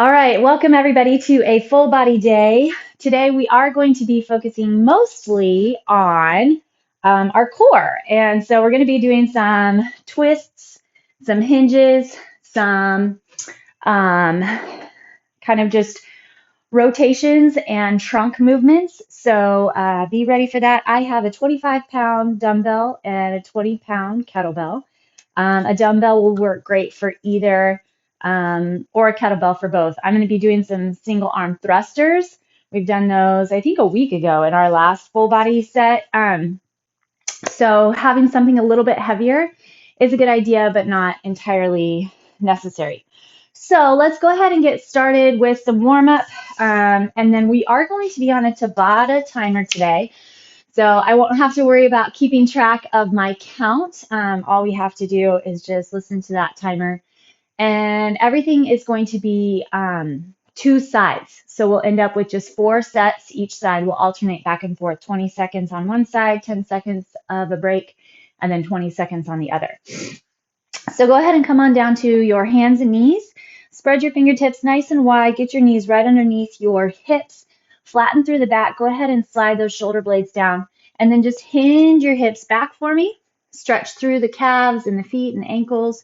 All right, welcome everybody to a full body day. Today we are going to be focusing mostly on our core. And so we're going to be doing some twists, some hinges, some um, kind of just rotations and trunk movements. So be ready for that. I have a 25-pound dumbbell and a 20-pound kettlebell. A dumbbell will work great for either or a kettlebell for both. I'm going to be doing some single arm thrusters. We've done those, I think, a week ago in our last full body set. So having something a little bit heavier is a good idea, but not entirely necessary. So let's go ahead and get started with some warm up. And then we are going to be on a Tabatta timer today. So I won't have to worry about keeping track of my count. All we have to do is just listen to that timer. And everything is going to be two sides. So we'll end up with just 4 sets. Each side will alternate back and forth, 20 seconds on one side, 10 seconds of a break, and then 20 seconds on the other. So go ahead and come on down to your hands and knees. Spread your fingertips nice and wide. Get your knees right underneath your hips. Flatten through the back. Go ahead and slide those shoulder blades down. And then just hinge your hips back for me. Stretch through the calves and the feet and the ankles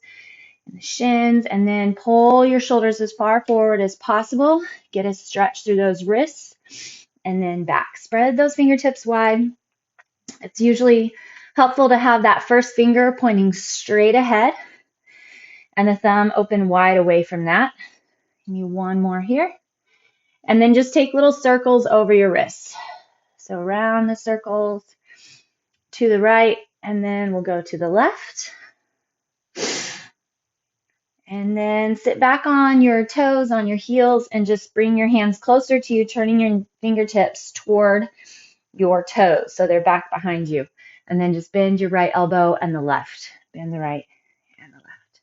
and the shins. And then pull your shoulders as far forward as possible. Get a stretch through those wrists. And then back. Spread those fingertips wide. It's usually helpful to have that first finger pointing straight ahead and the thumb open wide away from that. Give me one more here. And then just take little circles over your wrists. So around the circles to the right, and then we'll go to the left. And then sit back on your toes, on your heels, and just bring your hands closer to you, turning your fingertips toward your toes so they're back behind you. And then just bend your right elbow and the left. Bend the right and the left.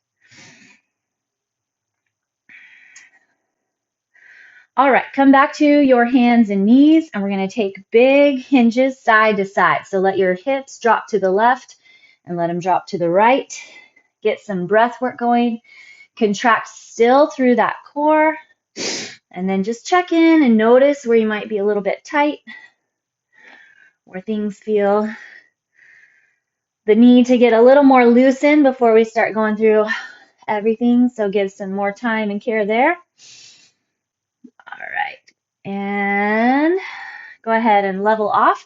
All right, come back to your hands and knees, and we're going to take big hinges side to side. So let your hips drop to the left and let them drop to the right. Get some breath work going. Contract still through that core, and then just check in and notice where you might be a little bit tight, where things feel the need to get a little more loosened before we start going through everything. So give some more time and care there. All right. And go ahead and level off.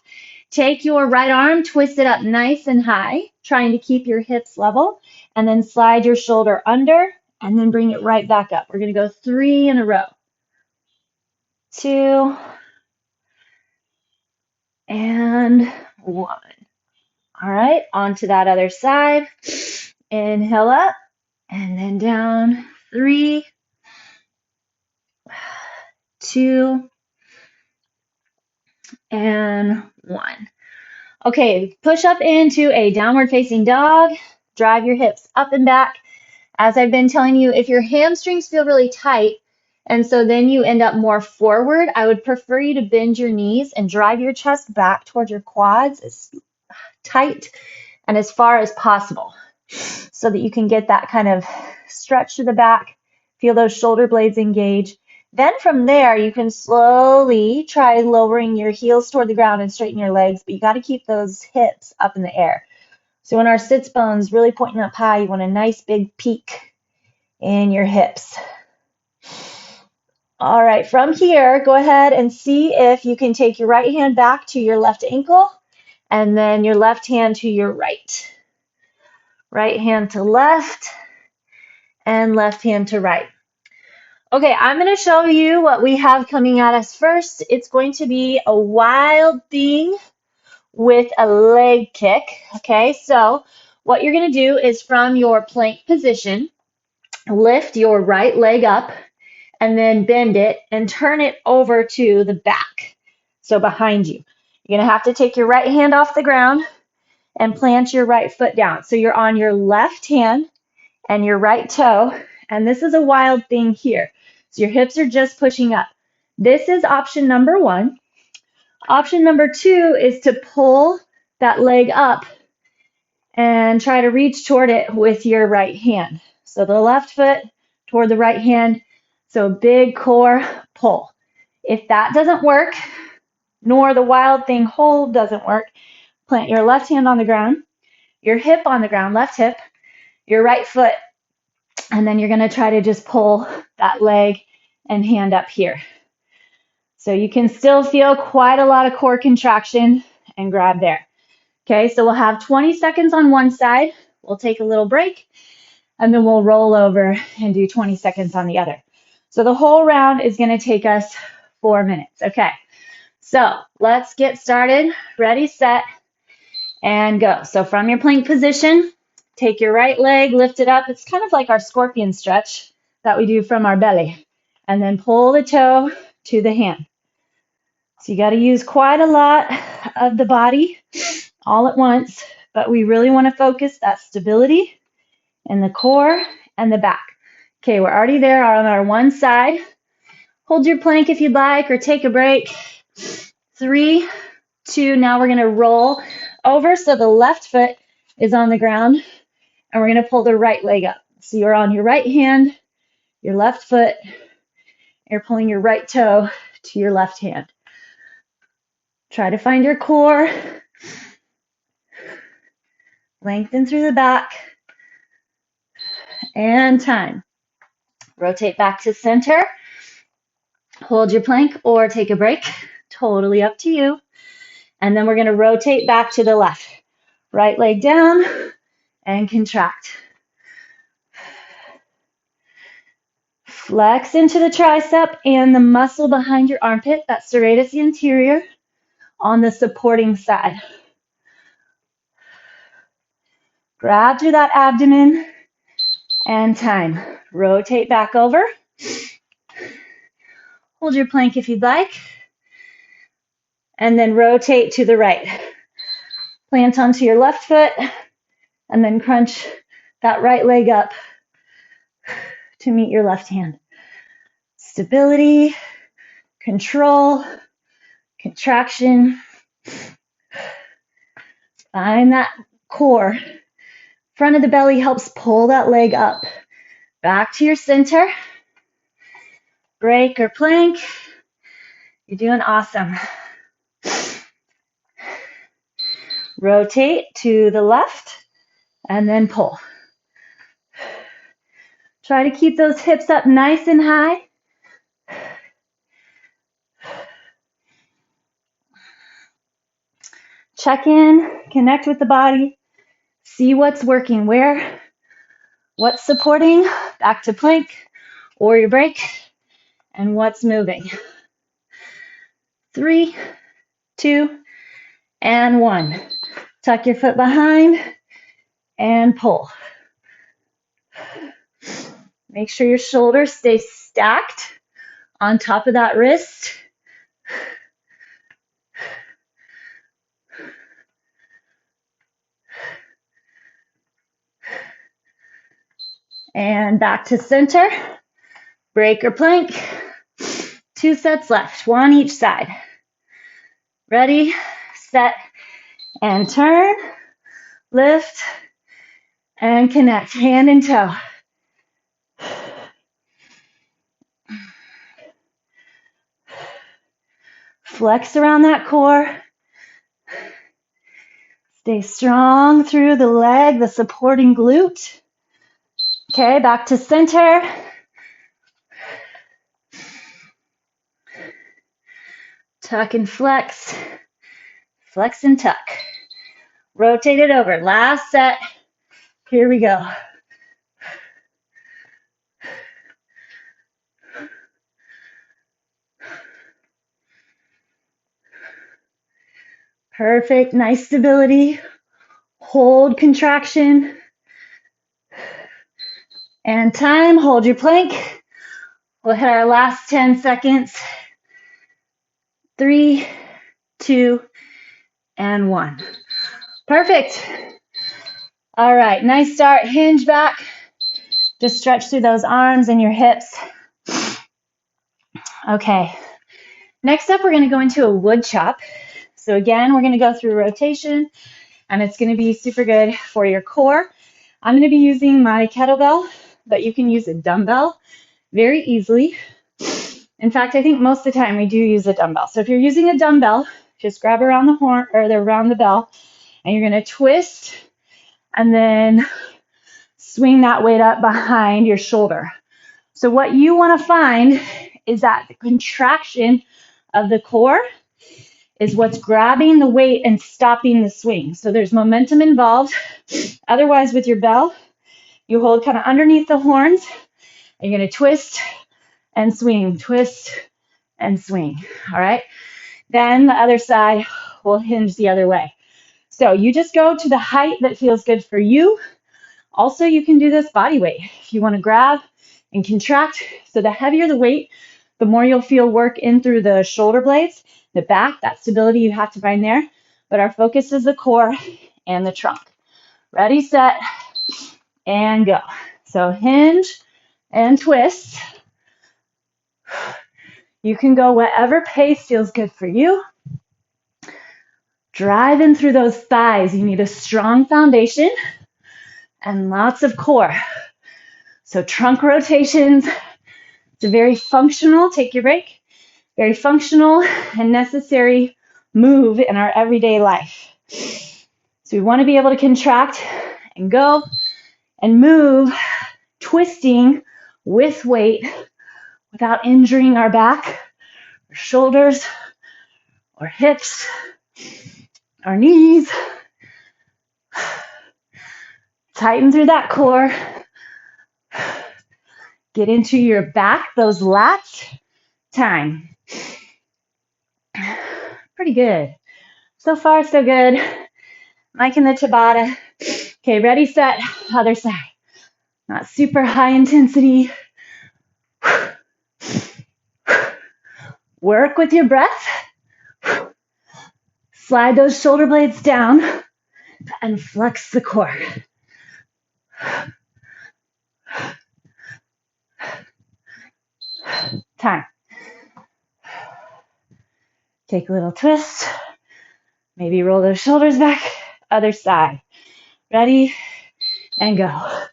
Take your right arm, twist it up nice and high, trying to keep your hips level, and then slide your shoulder under, and then bring it right back up. We're going to go 3 in a row. 2 and 1. All right, on to that other side. Inhale up, and then down. 3, 2, and 1. Okay, push up into a downward facing dog. Drive your hips up and back. As I've been telling you, if your hamstrings feel really tight, and so then you end up more forward, I would prefer you to bend your knees and drive your chest back towards your quads as tight and as far as possible so that you can get that kind of stretch to the back, feel those shoulder blades engage. Then from there, you can slowly try lowering your heels toward the ground and straighten your legs, but you got to keep those hips up in the air. So when our sits bone's really pointing up high, you want a nice big peak in your hips. All right, from here, go ahead and see if you can take your right hand back to your left ankle and then your left hand to your right. Right hand to left and left hand to right. Okay, I'm going to show you what we have coming at us first. It's going to be a wild thing with a leg kick. Okay, so what you're going to do is from your plank position, lift your right leg up and then bend it and turn it over to the back, so behind you. You're going to have to take your right hand off the ground and plant your right foot down. So you're on your left hand and your right toe, and this is a wild thing here. So your hips are just pushing up. This is option number 1. Option number 2 is to pull that leg up and try to reach toward it with your right hand. So the left foot toward the right hand, So a big core pull. If that doesn't work, nor the wild thing hold doesn't work, plant your left hand on the ground, your hip on the ground, left hip, your right foot, and then you're going to try to just pull that leg and hand up here. So you can still feel quite a lot of core contraction and grab there. Okay, so we'll have 20 seconds on one side. We'll take a little break, and then we'll roll over and do 20 seconds on the other. So the whole round is going to take us 4 minutes. Okay, so let's get started. Ready, set, and go. So from your plank position, take your right leg, lift it up. It's kind of like our scorpion stretch that we do from our belly. And then pull the toe to the hand. So you got to use quite a lot of the body all at once, but we really want to focus that stability in the core and the back. Okay, we're already there on our one side. Hold your plank if you'd like, or take a break. 3, 2, now we're going to roll over so the left foot is on the ground, and we're going to pull the right leg up. So you're on your right hand, your left foot, you're pulling your right toe to your left hand. Try to find your core. Lengthen through the back. And time. Rotate back to center. Hold your plank or take a break. Totally up to you. And then we're going to rotate back to the left. Right leg down and contract. Flex into the tricep and the muscle behind your armpit, that serratus anterior, on the supporting side. Grab through that abdomen and time. Rotate back over. Hold your plank if you'd like. And then rotate to the right. Plant onto your left foot and then crunch that right leg up to meet your left hand. Stability, control, contraction. Find that core. Front of the belly helps pull that leg up. Back to your center. Break or plank. You're doing awesome. Rotate to the left and then pull. Try to keep those hips up nice and high. Check in, connect with the body, see what's working where, what's supporting, back to plank or your break, and what's moving. 3, 2, and 1. Tuck your foot behind and pull. Make sure your shoulders stay stacked on top of that wrist. And back to center. Break or plank. 2 sets left, 1 each side. Ready, set, and turn. Lift and connect, hand and toe. Flex around that core. Stay strong through the leg, the supporting glute. Okay, back to center. Tuck and flex. Flex and tuck. Rotate it over. Last set. Here we go. Perfect. Nice stability. Hold contraction. And time. Hold your plank. We'll hit our last 10 seconds. 3, 2, and 1. Perfect. All right. Nice start. Hinge back. Just stretch through those arms and your hips. Okay. Next up, we're going to go into a wood chop. So again, we're going to go through rotation, and it's going to be super good for your core. I'm going to be using my kettlebell, but you can use a dumbbell very easily. In fact, I think most of the time we do use a dumbbell. So if you're using a dumbbell, just grab around the horn or around the bell, and you're going to twist and then swing that weight up behind your shoulder. So what you want to find is that the contraction of the core is what's grabbing the weight and stopping the swing. So there's momentum involved. Otherwise, with your bell, you hold kind of underneath the horns, and you're going to twist and swing, twist and swing. All right. Then the other side will hinge the other way. So you just go to the height that feels good for you. Also, you can do this body weight if you want to grab and contract. So the heavier the weight, the more you'll feel work in through the shoulder blades, the back, that stability you have to find there. But our focus is the core and the trunk. Ready, set, and go. So hinge and twist. You can go whatever pace feels good for you. Drive in through those thighs. You need a strong foundation and lots of core. So trunk rotations. It's a very functional, take your break, very functional and necessary move in our everyday life. So we want to be able to contract and go and move, twisting with weight without injuring our back, our shoulders, our hips, our knees. Tighten through that core. Get into your back, those lats. Time. Pretty good. So far, so good. Mike in the Tabatta. Okay, ready, set, other side. Not super high intensity. Work with your breath. Slide those shoulder blades down and flex the core. Time. Take a little twist. Maybe roll those shoulders back. Other side. Ready, and go.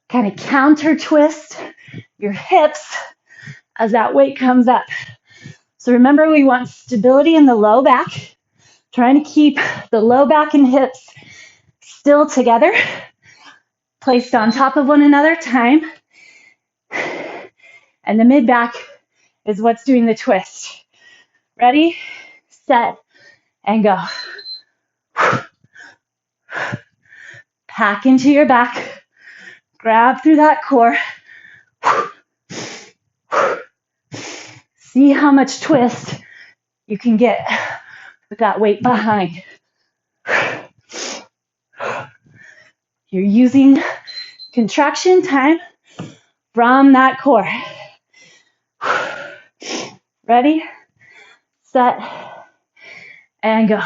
Kind of counter twist your hips as that weight comes up. So remember, we want stability in the low back. Trying to keep the low back and hips still together, placed on top of one another. Time. And the mid back is what's doing the twist. Ready, set, and go. Pack into your back. Grab through that core. See how much twist you can get with that weight behind. You're using contraction time from that core. Ready, set, and go.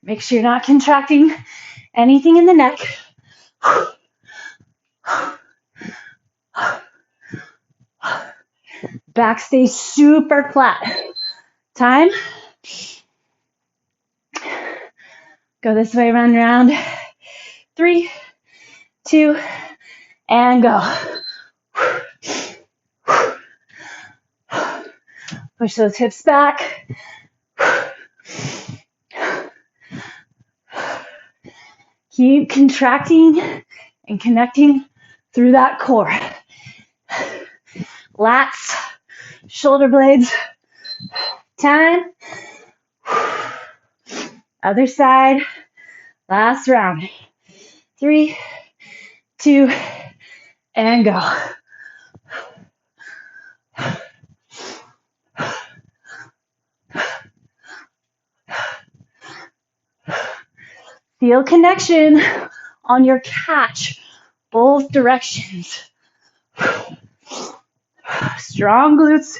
Make sure you're not contracting anything in the neck. Back stays super flat. Time. Go this way, run around. 3, 2, and go. Push those hips back. Keep contracting and connecting through that core. Lats, shoulder blades. Time. Other side. Last round. 3, 2, and go. Feel connection on your catch, both directions. Strong glutes,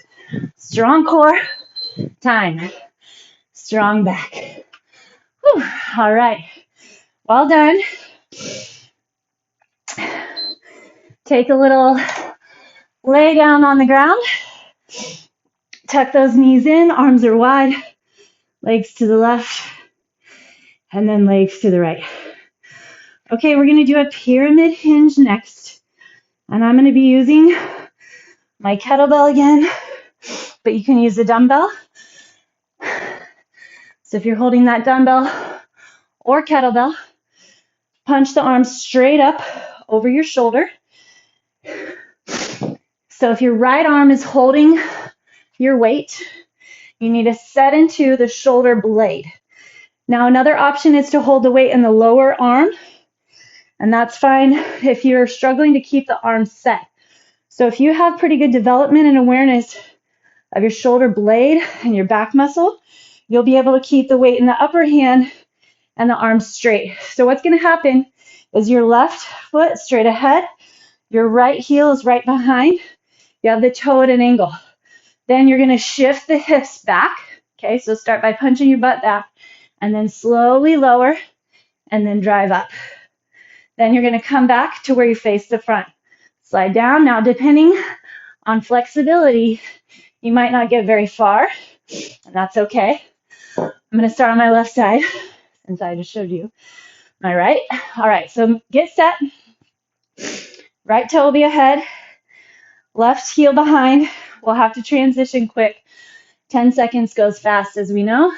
strong core. Time. Strong back. Whew. All right. Well done. Take a little lay down on the ground. tuck those knees in, arms are wide, legs to the left, and then legs to the right. Okay, we're going to do a pyramid hinge next. And I'm going to be using my kettlebell again, but you can use a dumbbell. So if you're holding that dumbbell or kettlebell, punch the arms straight up over your shoulder. So if your right arm is holding your weight, you need to set into the shoulder blade. Now another option is to hold the weight in the lower arm, and that's fine if you're struggling to keep the arm set. So if you have pretty good development and awareness of your shoulder blade and your back muscle, you'll be able to keep the weight in the upper hand and the arms straight. So what's going to happen is your left foot straight ahead, your right heel is right behind, you have the toe at an angle. Then you're going to shift the hips back. Okay, so start by punching your butt back and then slowly lower and then drive up. Then you're going to come back to where you face the front. Slide down. Now, depending on flexibility, you might not get very far, and that's okay. I'm going to start on my left side since I just showed you my right. All right, so get set. Right toe will be ahead, left heel behind. We'll have to transition quick. 10 seconds goes fast, as we know.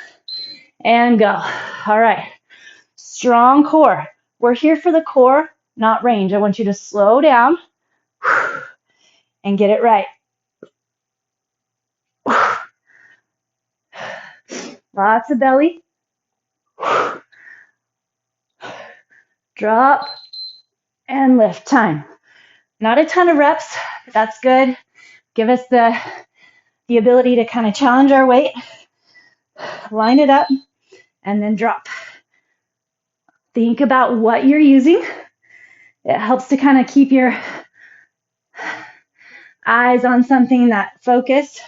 And go. All right. Strong core. We're here for the core, not range. I want you to slow down and get it right. Lots of belly. Drop and lift. Time. Not a ton of reps, but that's good. Give us the ability to kind of challenge our weight. Line it up and then drop. Think about what you're using. It helps to kind of keep your eyes on something that focus.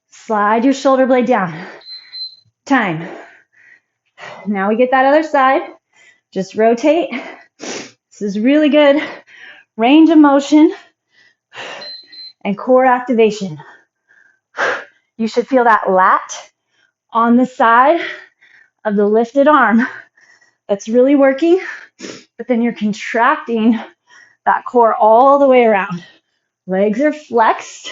Slide your shoulder blade down. Time. Now we get that other side. Just rotate. This is really good range of motion and core activation. You should feel that lat on the side of the lifted arm. That's really working, but then you're contracting that core all the way around. Legs are flexed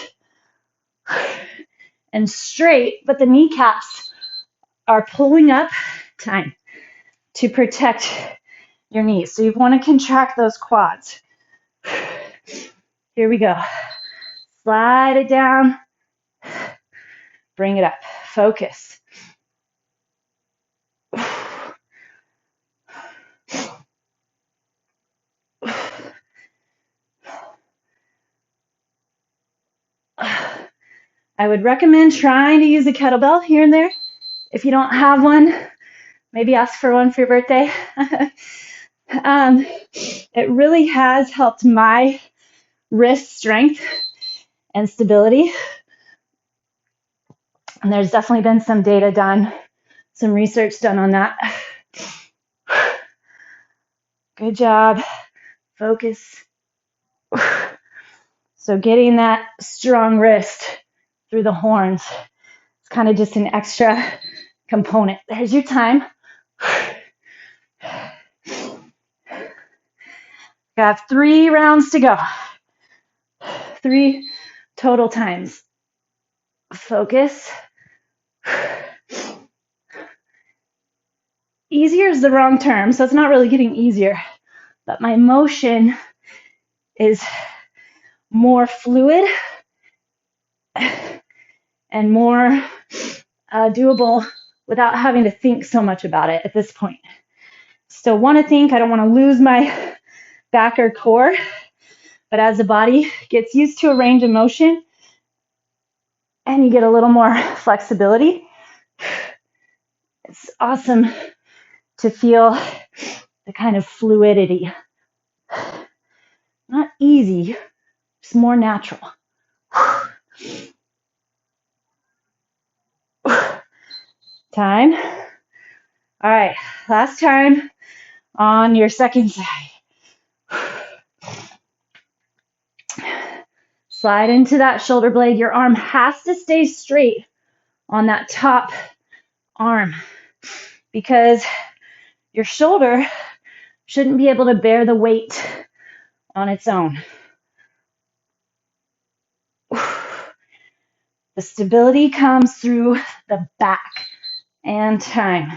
and straight, but the kneecaps are pulling up. Time. To protect your knees. So you want to contract those quads. Here we go. Slide it down. Bring it up. Focus. I would recommend trying to use a kettlebell here and there. If you don't have one, maybe ask for one for your birthday. It really has helped my wrist strength and stability. And there's definitely been some data done, some research done on that. Good job. Focus. So getting that strong wrist through the horns. It's kind of just an extra component. There's your time. Got 3 rounds to go. 3 total times. Focus. Easier is the wrong term, so it's not really getting easier. But my motion is more fluid and more doable without having to think so much about it at this point. Still want to think, I don't want to lose my back or core, but as the body gets used to a range of motion and you get a little more flexibility, it's awesome to feel the kind of fluidity. Not easy, just more natural. Time. All right, last time on your second side. Slide into that shoulder blade. Your arm has to stay straight on that top arm because your shoulder shouldn't be able to bear the weight on its own. The stability comes through the back and time,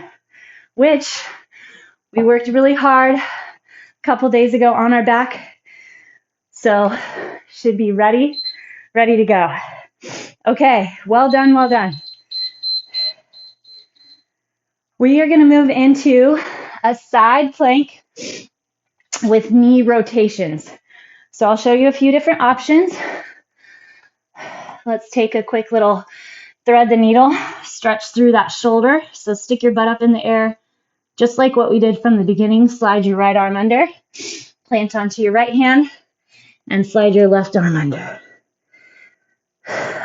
which we worked really hard a couple days ago on our back. So should be ready to go. Okay, well done, well done. We are going to move into a side plank with knee rotations. So I'll show you a few different options. Let's take a quick little thread the needle, stretch through that shoulder. So stick your butt up in the air, just like what we did from the beginning. Slide your right arm under, plant onto your right hand, and slide your left arm under.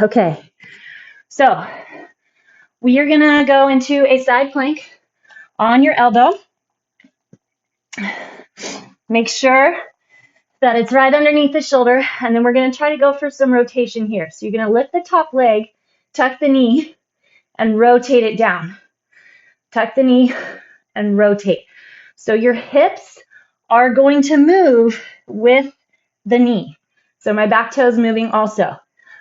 Okay, so we are going to go into a side plank on your elbow. Make sure that it's right underneath the shoulder, and then we're going to try to go for some rotation here. So you're going to lift the top leg, tuck the knee, and rotate it down. Tuck the knee and rotate. So your hips are going to move with the knee. So my back toe is moving also.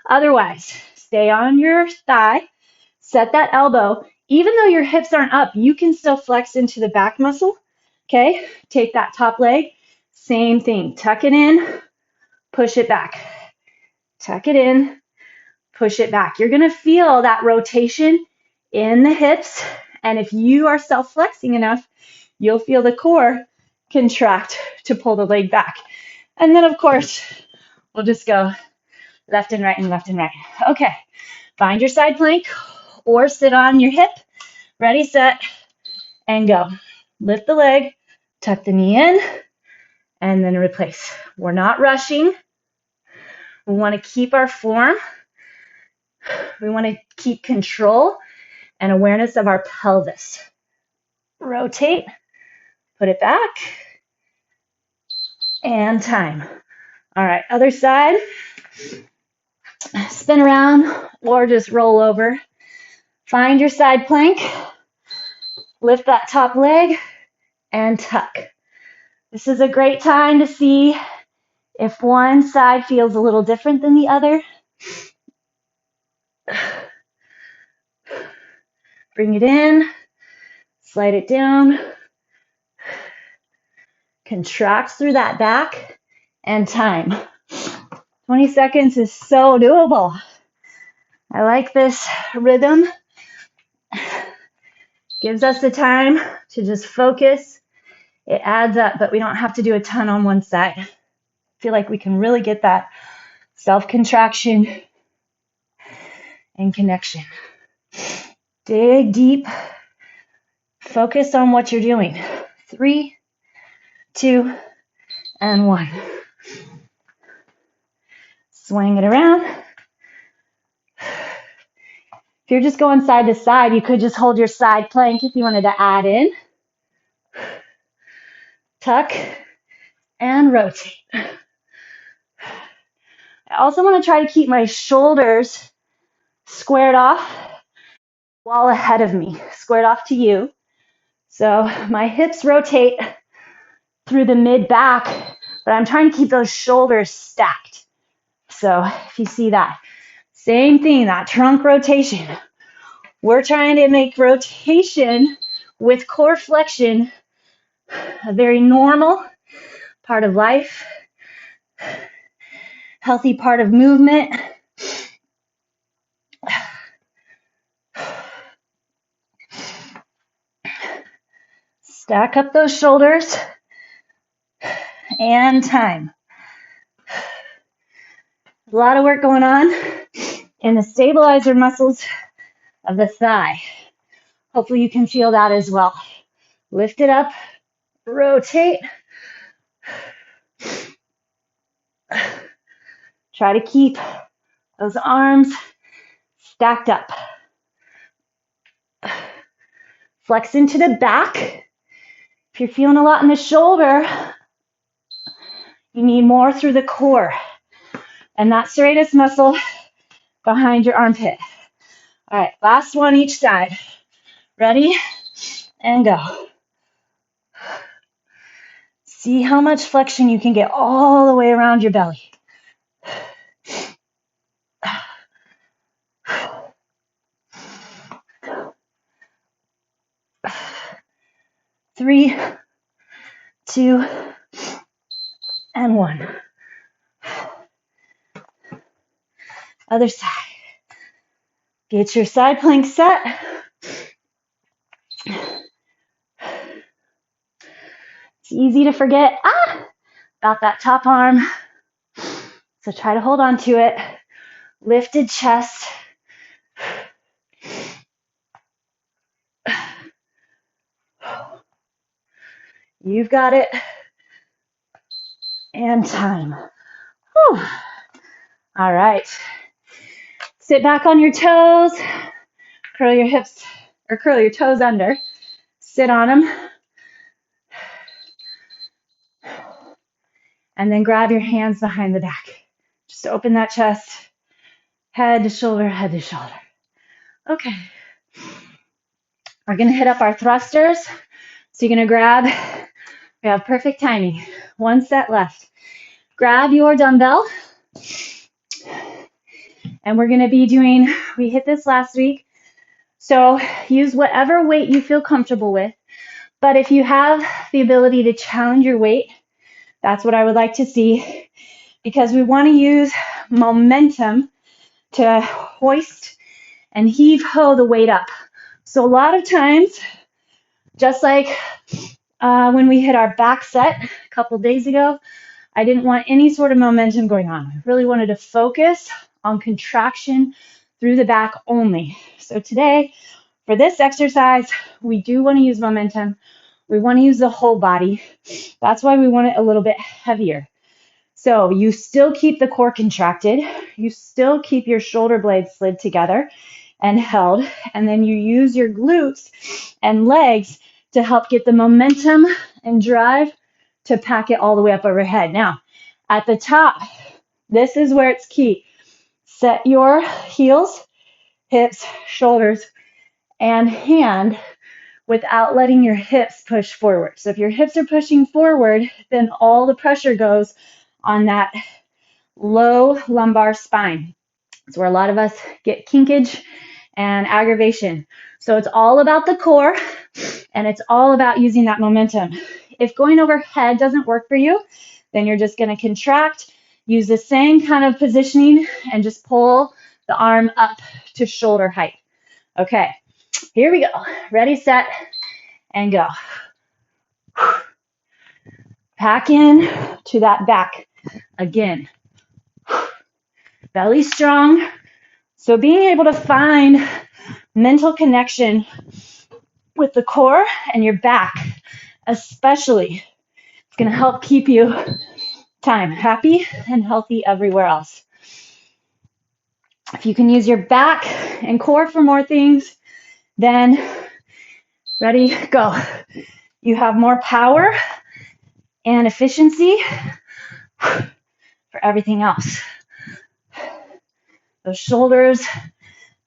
Otherwise, stay on your thigh, set that elbow. Even though your hips aren't up, you can still flex into the back muscle. Okay, take that top leg, same thing. Tuck it in, push it back. Tuck it in, push it back. You're going to feel that rotation in the hips, and if you are self-flexing enough, you'll feel the core contract to pull the leg back. And then, of course, we'll just go left and right and left and right. Okay, find your side plank or sit on your hip. Ready, set, and go. Lift the leg, tuck the knee in, and then replace. We're not rushing. We want to keep our form. We want to keep control and awareness of our pelvis. Rotate, put it back, and time. All right, other side. Spin around or just roll over. Find your side plank. Lift that top leg and tuck. This is a great time to see if one side feels a little different than the other. Bring it in, slide it down, contract through that back, and time. 20 seconds is so doable. I like this rhythm. Gives us the time to just focus. It adds up, but we don't have to do a ton on one side. I feel like we can really get that self-contraction and connection. Dig deep. Focus on what you're doing. 3, 2, and 1. Swing it around. If you're just going side to side, you could just hold your side plank if you wanted to add in. Tuck and rotate. I also want to try to keep my shoulders squared off, wall ahead of me, squared off to you. So my hips rotate through the mid-back, but I'm trying to keep those shoulders stacked. So if you see that, same thing, that trunk rotation. We're trying to make rotation with core flexion a very normal part of life, healthy part of movement. Stack up those shoulders and time. A lot of work going on in the stabilizer muscles of the thigh. Hopefully you can feel that as well. Lift it up, rotate. Try to keep those arms stacked up. Flex into the back. If you're feeling a lot in the shoulder, you need more through the core. and that serratus muscle behind your armpit. All right, last one each side. Ready? And go. See how much flexion you can get all the way around your belly. 3, 2, and 1. Other side. Get your side plank set. It's easy to forget about that top arm. So try to hold on to it. Lifted chest. You've got it. And time. Whew. All right. Sit back on your toes. Curl your hips, or curl your toes under. Sit on them. And then grab your hands behind the back. Just open that chest. Head to shoulder, head to shoulder. Okay. We're going to hit up our thrusters. So you're going to grab, we have perfect timing. 1 set left. Grab your dumbbell. And we're going to be doing, we hit this last week. So use whatever weight you feel comfortable with. But if you have the ability to challenge your weight, that's what I would like to see, because we want to use momentum to hoist and heave-ho the weight up. So a lot of times, just like when we hit our back set a couple days ago, I didn't want any sort of momentum going on. I really wanted to focus on contraction through the back only. So today, for this exercise, we do want to use momentum. We want to use the whole body. That's why we want it a little bit heavier. So you still keep the core contracted. You still keep your shoulder blades slid together and held. And then you use your glutes and legs to help get the momentum and drive to pack it all the way up overhead. Now, at the top, this is where it's key. Set your heels, hips, shoulders, and hand without letting your hips push forward. So if your hips are pushing forward, then all the pressure goes on that low lumbar spine. It's where a lot of us get kinkage and aggravation. So it's all about the core, and it's all about using that momentum. If going overhead doesn't work for you, then you're just going to contract, use the same kind of positioning, and just pull the arm up to shoulder height. Okay, here we go. Ready, set, and go. Pack in to that back again. Belly strong. So being able to find mental connection with the core and your back, especially, it's going to help keep you happy and healthy everywhere else. If you can use your back and core for more things, then ready, go. You have more power and efficiency for everything else. Those shoulders,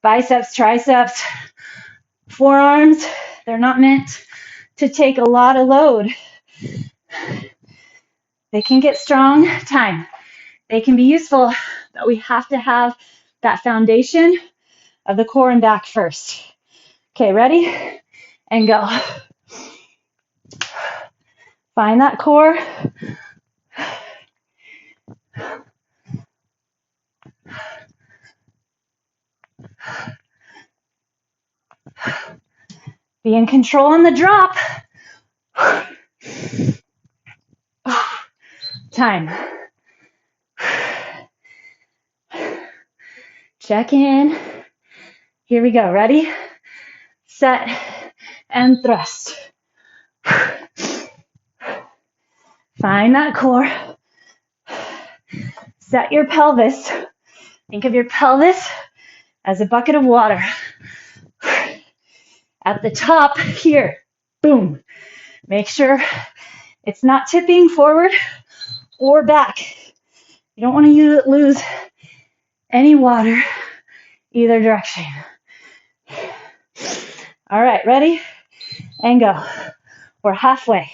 biceps, triceps, forearms, they're not meant to take a lot of load. They can get strong, They can be useful, but we have to have that foundation of the core and back first. Okay, ready? And go. Find that core. Be in control on the drop. Time. Check in. Here we go. Ready? Set and thrust. Find that core. Set your pelvis. Think of your pelvis as a bucket of water. At the top here, boom. Make sure it's not tipping forward or back. You don't want to lose any water either direction. All right, ready? And go. We're halfway.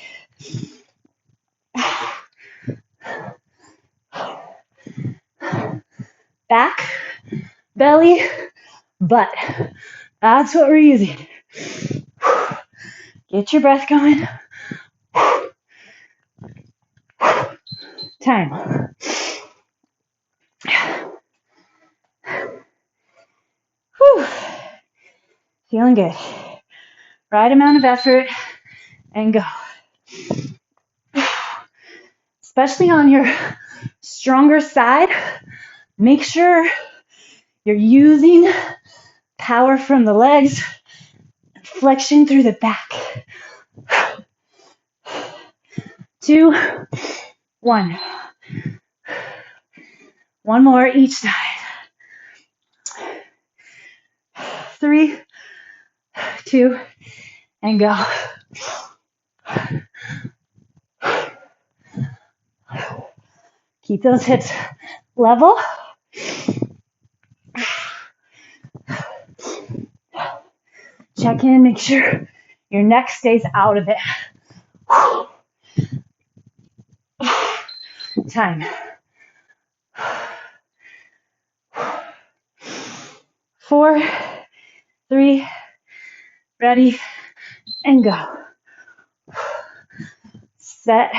Back, belly, butt. That's what we're using. Get your breath going. Time. Whew. Feeling good. Right amount of effort and go. Especially on your stronger side, make sure you're using power from the legs, flexion through the back. 2, 1. One more each side. 3, 2, and go. Keep those hips level. Check in, make sure your neck stays out of it. Time. 4, 3, ready, and go. Set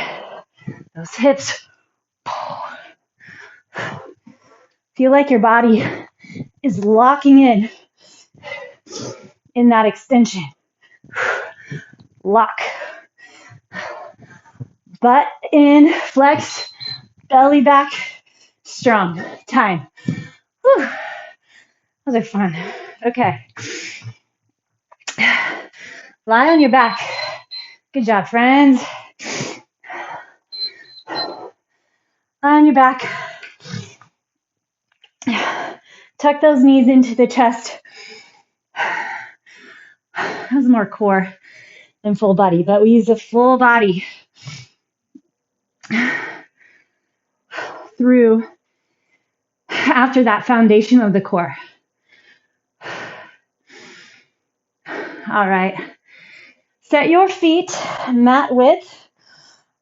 those hips. Feel like your body is locking in that extension. Lock. Butt in, flex, belly back, strong. Time. Whew. Those are fun. Okay. Lie on your back. Good job, friends. Lie on your back. Tuck those knees into the chest. That was more core than full body, but we use the full body through after that foundation of the core. All right. Set your feet mat width.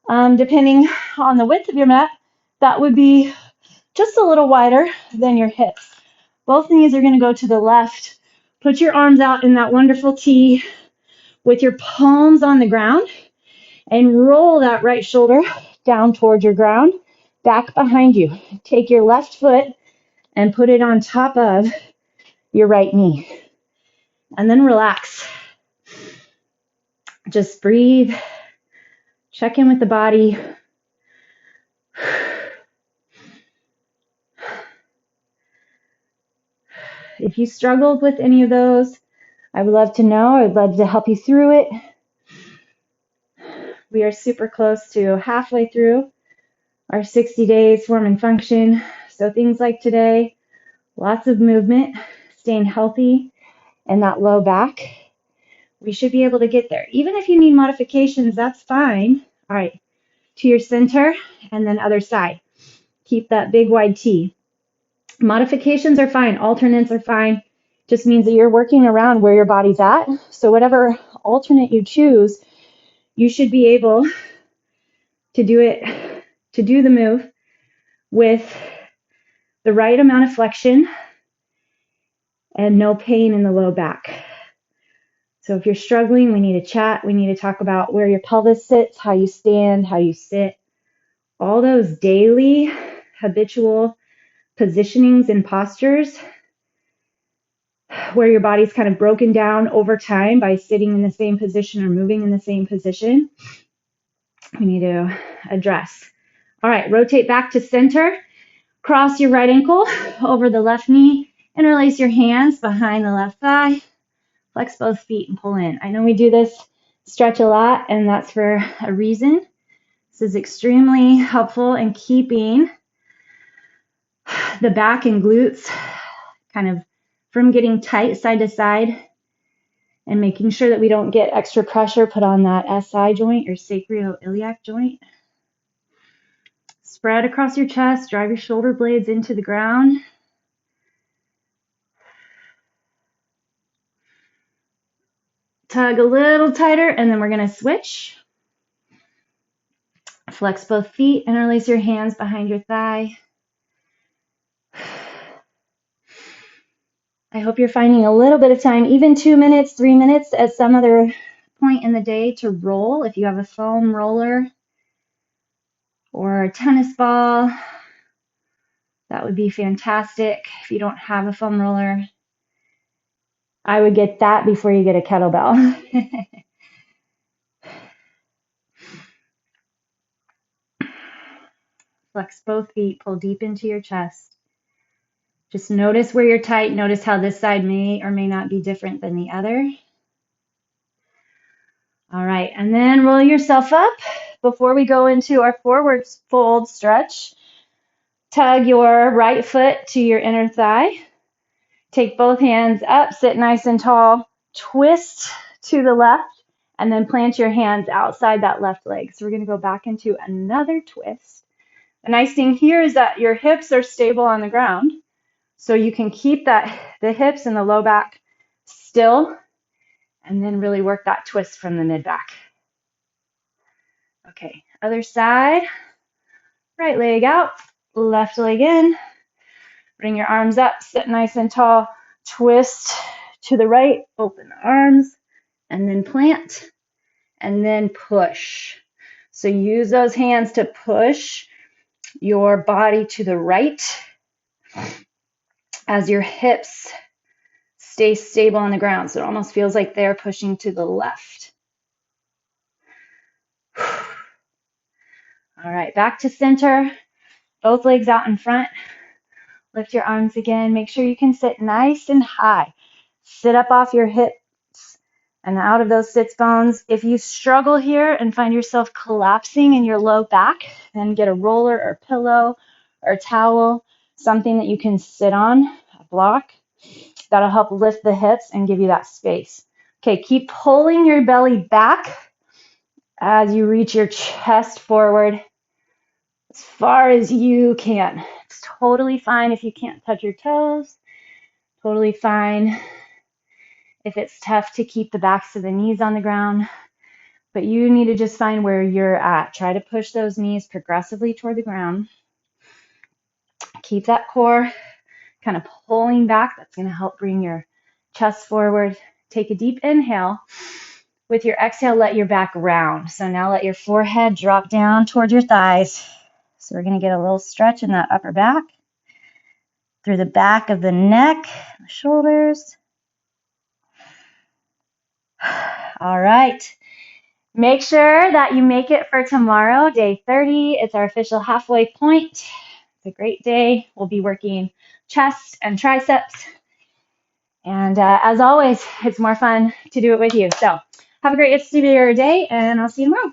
Depending on the width of your mat, that would be just a little wider than your hips. Both knees are going to go to the left. Put your arms out in that wonderful T with your palms on the ground and roll that right shoulder down towards your ground, back behind you. Take your left foot and put it on top of your right knee. And then relax. Just breathe. Check in with the body. If you struggled with any of those, I would love to know. I'd love to help you through it. We are super close to halfway through our 60 days form and function. So things like today, lots of movement, staying healthy, and that low back. We should be able to get there. Even if you need modifications, that's fine. All right, to your center and then other side. Keep that big wide T. Modifications are fine. Alternates are fine. Just means that you're working around where your body's at. So whatever alternate you choose, you should be able to do the move with the right amount of flexion and no pain in the low back. So if you're struggling, we need to chat. We need to talk about where your pelvis sits, how you stand, how you sit. All those daily habitual positionings and postures where your body's kind of broken down over time by sitting in the same position or moving in the same position, we need to address. All right, rotate back to center. Cross your right ankle over the left knee. Interlace your hands behind the left thigh. Flex both feet and pull in. I know we do this stretch a lot, and that's for a reason. This is extremely helpful in keeping the back and glutes kind of from getting tight side to side and making sure that we don't get extra pressure put on that SI joint or sacroiliac joint. Spread across your chest, drive your shoulder blades into the ground. Tug a little tighter, and then we're going to switch. Flex both feet, interlace your hands behind your thigh. I hope you're finding a little bit of time, even 2 minutes, 3 minutes at some other point in the day to roll. If you have a foam roller or a tennis ball, that would be fantastic. If you don't have a foam roller, I would get that before you get a kettlebell. Flex both feet, pull deep into your chest. Just notice where you're tight. Notice how this side may or may not be different than the other. All right, and then roll yourself up. Before we go into our forward fold stretch, tug your right foot to your inner thigh. Take both hands up, sit nice and tall, twist to the left, and then plant your hands outside that left leg. So we're going to go back into another twist. The nice thing here is that your hips are stable on the ground, so you can keep the hips and the low back still, and then really work that twist from the mid back. Okay, other side. Right leg out, left leg in. Bring your arms up, sit nice and tall, twist to the right, open the arms, and then plant, and then push. So use those hands to push your body to the right as your hips stay stable on the ground. So it almost feels like they're pushing to the left. All right, back to center. Both legs out in front. Lift your arms again. Make sure you can sit nice and high. Sit up off your hips and out of those sits bones. If you struggle here and find yourself collapsing in your low back, then get a roller or pillow or towel, something that you can sit on, a block. That'll help lift the hips and give you that space. Okay, keep pulling your belly back as you reach your chest forward as far as you can. It's totally fine if you can't touch your toes. Totally fine if it's tough to keep the backs of the knees on the ground. But you need to just find where you're at. Try to push those knees progressively toward the ground. Keep that core kind of pulling back. That's going to help bring your chest forward. Take a deep inhale. With your exhale, let your back round. So now let your forehead drop down toward your thighs. So we're going to get a little stretch in that upper back, through the back of the neck, the shoulders. All right. Make sure that you make it for tomorrow, day 30. It's our official halfway point. It's a great day. We'll be working chest and triceps. And as always, it's more fun to do it with you. So have a great rest of your day, and I'll see you tomorrow.